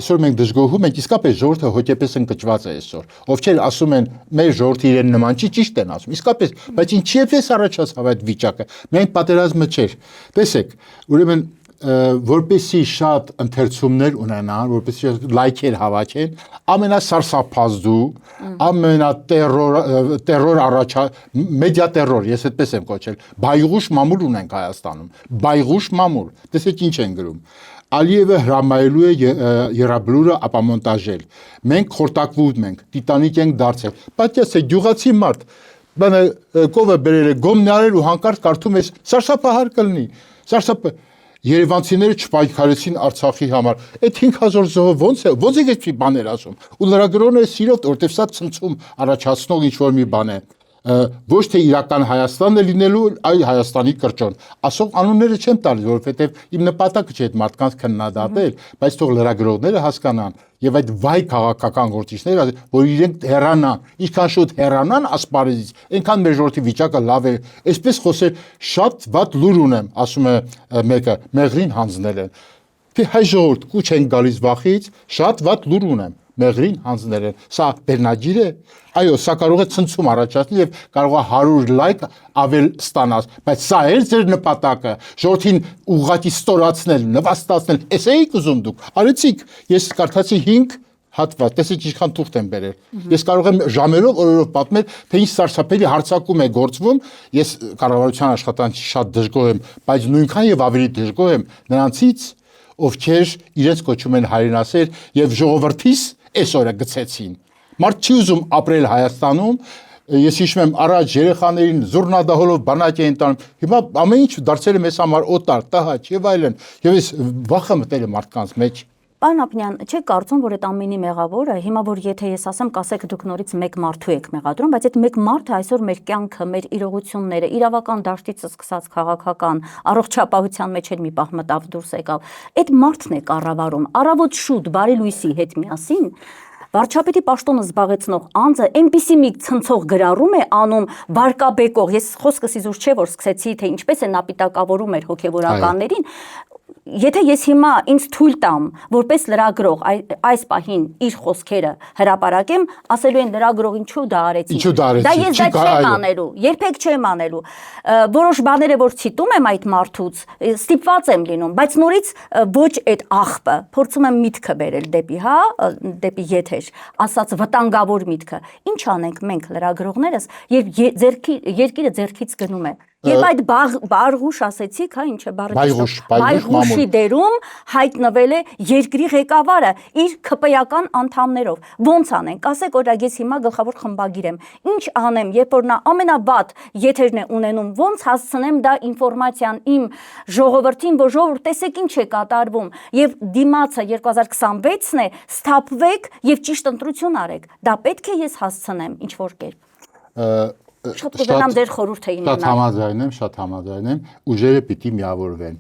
Այսօր մենք դժգոհում ենք, իսկապես ժողովուրդը հոգեպես ընկճված է այսօր։ Ովքեր ասում են, մեր ժողովրդը իրեն նման չի, ճիշտ են ասում։ Իսկապես, բայց ինչի է առաջացավ այդ վիճակը։ Միայն պատերազմը չէր։ Տեսեք, ուրեմն որպեսի շատ ընթերցումներ ունենան, որպեսի լայքեր հավաքեն, ամենասարսափազդու, ամենատերոր մեդիա տերոր, ես այդպես եմ կոչել, բայղուշ մամուլ ունենք Հայաստանում, բայղուշ մամուլ, տեսեք ինչ են գրում, Ալիևը հրամայելու է եռաբլուրը ապամոնտաժել, մենք խորտակվում ենք, տիտանիկ ենք դարձել, պատկերացրեք է գյուղացի մարդ, բանը կովը բերել է գոմնարել ու հանկարծ կարդում ես սարսափահար կլինի, Երևանցիները չպայքարեցին Արցախի համար։ Այդ 5000 զոհը ոնց է այդպիսի բաներ ասում։ Ու լրագրողները սիրով, որտեվ սա ցնցում առաջացնող ինչ-որ մի բան է։ Ոչ թե իրական Հայաստանն է լինելու, այլ Հայաստանի կրճոն։ Ասող անունները չեմ տալիս, որովհետև իմ նպատակը չէ այդ մարդկանց քննադատել, բայց թող լրագրողները հասկանան եւ այդ վայ քաղաքական գործիչները, որ իրենք հեռանան, ինչքան շուտ հեռանան ասպարեզից, այնքան մեր ժողովրդի վիճակը լավ է։ Այսպես խոսել շատ վատ լուր ունեմ, ասում է մեկը, մեղրին հանձնել են։ Թե հայ ժողովուրդ կուչ են գալիս վախից, շատ վատ լուր ունեմ, մեղրին հանձնել են։ Սա բեռնաջիր է։ Այո, սա կարող է ցնցում առաջացնել եւ կարող է 100 լայք ավել ստանալ, բայց սա է ձեր նպատակը, ժողովրդին ուղղակի ստորացնել, նվաստացնել։ Էս էիք ուզում դուք։ Արեցիք, ես կարդացի 5 հատված, տեսեք ինչքան թուղթ եմ բերել։ Ես կարող եմ ժամերով օրերով պատմել, թե ինչ սարսափելի հարձակում է գործվում։ Ես կառավարության աշխատանքի շատ դժգոհ եմ, բայց նույնքան եւ ավելի դժգոհ եմ նրանցից, ովքեր իրենց կոչում են հայրենասեր եւ ժողովրդիս այսօրը գցեցին։ Մարդ չի ուզում ապրել Հայաստանում, ես հիշում եմ առաջ երեխաներին զուռնադահոլով բանակ էին տանում, հիմա ամեն ինչ դարձել է մեզ համար օտար, տհաճ եւ այլն, եւ ես վախը մտել է մարդկանց մեջ։ Պարոն Ապնյան, չեք կարծում, որ այդ ամենի մեղավորը, հիմա որ եթե ես ասեմ, կասեք դուք նորից մեկ մարդու եք մեղադրում, բայց այդ մեկ մարդը այսօր մեր կյանքը, մեր իրողությունները, իրավական դաշտից սկսած քաղաքական առողջապահության մեջ էլ մի պահ մտավ դուրս եկավ, այդ մարդն է կառավարում, առավոտ շուտ բարի լույսի հետ միասին վարչապետի պաշտոնը զբաղեցնող անձը այնպիսի մի ցնցող գրառում է անում վարկաբեկող, ես խոսքս իզուր չէ որ սկսեցի, թե ինչպես է նա պիտակավորում էր հոգևորականներին, եթե ես հիմա ինձ թույլ տամ, որպես լրագրող այս պահին իր խոսքերը հրապարակեմ, ասելու են լրագրող ինչու դա արեցի։ Դա ես դա չեմ անելու, երբեք չեմ անելու։ Որոշ բաները որ ցիտում եմ այդ մարդուց, ստիպված եմ լինում, բայց նորից ոչ այդ աղբը, փորձում եմ միտքը բերել դեպի, դեպի եթեր, ասած վտանգավոր միտքը։ Ինչ անենք մենք լրագրողներս, երբ երկիրը ձեռքից գնում է։ Եվ այդ բարղուշ ասեցիք, ինչ է բառը բայղուշի դերում հայտնվել է երկրի ղեկավարը իր ԿՊ-ական անդամներով։ Ոնց անենք, ասեք օրինակ ես հիմա գլխավոր խմբագիր եմ, ինչ անեմ, երբ որ նա ամենավատ եթերն է ունենում, ոնց հասցնեմ դա ինֆորմացիան իմ ժողովրդին, որ ժողովուրդ տեսեք ինչ է կատարվում, եւ դիմացը 2026-ն է, սթափվեք եւ ճիշտ ընտրություն արեք։ Դա պետք է ես հասցնեմ ինչ որ կերպ։ Շատ կուզենամ ձեր խորհուրդը իմանալ։ Շատ համաձայն եմ, ուժերը պիտի միավորվեն։